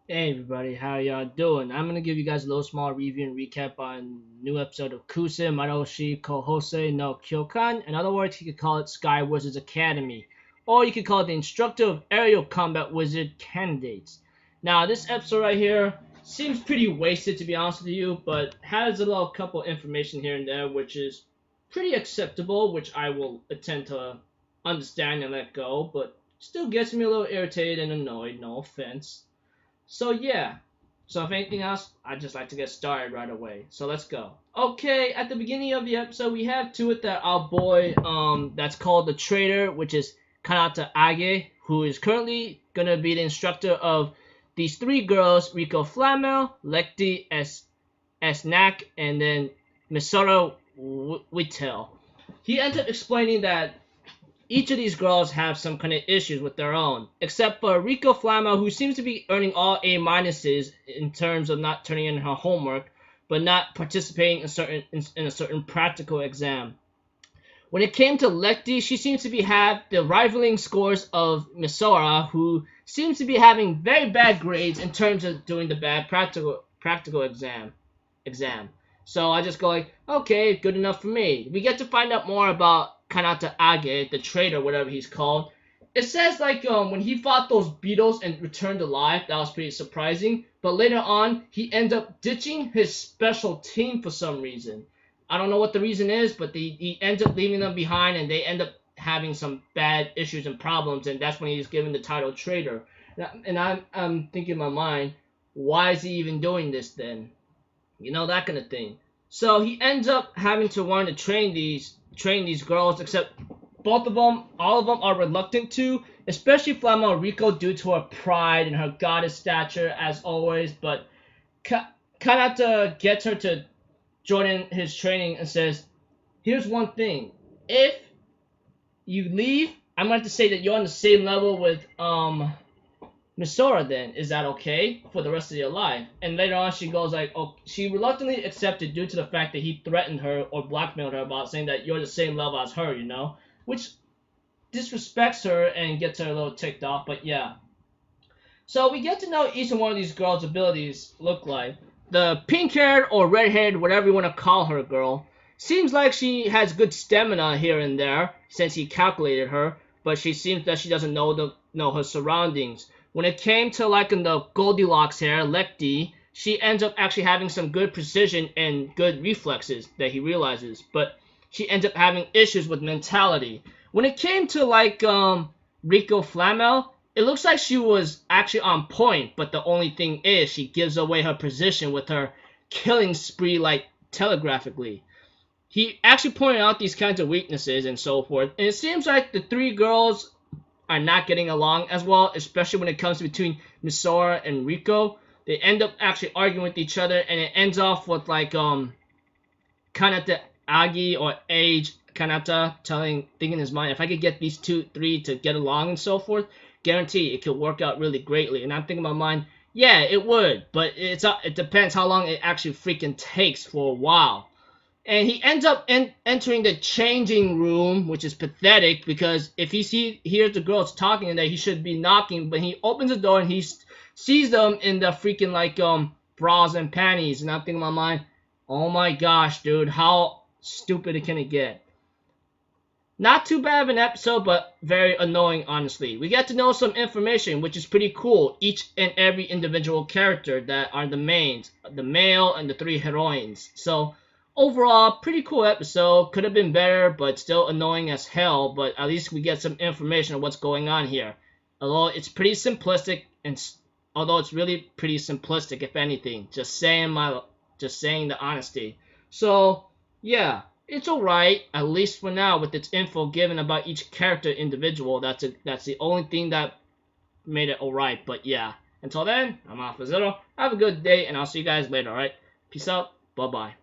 Hey everybody, how y'all doing? I'm gonna give you guys a little small review and recap on new episode of Kuusen Madoushi Kouhosei no Kyoukan. In other words, you could call it Sky Wizards Academy, or you could call it the Instructor of Aerial Combat Wizard Candidates. Now, this episode right here seems pretty wasted to be honest with you, but has a little couple information here and there, which is pretty acceptable, which I will attempt to understand and let go, but still gets me a little irritated and annoyed. No offense. So yeah. So if anything else, I'd just like to get started right away. So let's go. Okay, at the beginning of the episode, we have to it that our boy, that's called the trader, which is Kanata Age, who is currently gonna be the instructor of these three girls: Rico Flamel, Lekti Esnak, and then Misora Whittel. He ends up explaining that each of these girls have some kind of issues with their own, except for Rico Flamel, who seems to be earning all A minuses in terms of not turning in her homework, but not participating in a certain practical exam. When it came to Lekti, she seems to have the rivaling scores of Misora, who seems to be having very bad grades in terms of doing the bad practical exam. So I just go like, okay, good enough for me. We get to find out more about Kanata Age, the traitor, whatever he's called. It says like when he fought those beetles and returned alive, that was pretty surprising. But later on, he ends up ditching his special team for some reason. I don't know what the reason is, but he ends up leaving them behind, and they end up having some bad issues and problems, and that's when he's given the title traitor. And I'm thinking in my mind, why is he even doing this then? You know, that kind of thing. So he ends up having to want to train these girls, except all of them are reluctant to, especially Flamel Rico due to her pride and her goddess stature as always. But Kanata gets her to join in his training and says, "Here's one thing: if you leave, I'm going to say that you're on the same level with Misora, then is that okay for the rest of your life?" And later on, she goes like, "Oh," she reluctantly accepted due to the fact that he threatened her or blackmailed her about saying that you're the same level as her, which disrespects her and gets her a little ticked off. But yeah, so we get to know each and one of these girls' abilities look like. The pink-haired or red-haired, whatever you want to call her girl, seems like she has good stamina here and there since he calculated her, but she seems that she doesn't know her surroundings. When it came to like in the Goldilocks hair, Lekti, she ends up actually having some good precision and good reflexes that he realizes, but she ends up having issues with mentality. When it came to like Rico Flamel, it looks like she was actually on point, but the only thing is she gives away her position with her killing spree like telegraphically. He actually pointed out these kinds of weaknesses and so forth, and it seems like the three girls are not getting along as well, especially when it comes between Misora and Rico. They end up actually arguing with each other, and it ends off with like Kanata Agi or Age Kanata thinking in his mind, if I could get these three to get along and so forth, guarantee it could work out really greatly. And I'm thinking in my mind, yeah, it would, but it depends how long it actually freaking takes for a while. And he ends up entering the changing room, which is pathetic because if he hears the girls talking in there, he should be knocking. But he opens the door and he sees them in the freaking like bras and panties. And I'm thinking in my mind, oh my gosh, dude, how stupid can it get? Not too bad of an episode, but very annoying, honestly. We get to know some information, which is pretty cool. Each and every individual character that are the mains, the male and the three heroines. So overall, pretty cool episode. Could have been better, but still annoying as hell. But at least we get some information on what's going on here. Although it's pretty simplistic, and although it's really pretty simplistic, if anything, just saying the honesty. So yeah, it's alright. At least for now, with its info given about each character individual. That's the only thing that made it alright. But yeah, until then, I'm Alpha Zero. Have a good day, and I'll see you guys later. Alright, peace out. Bye bye.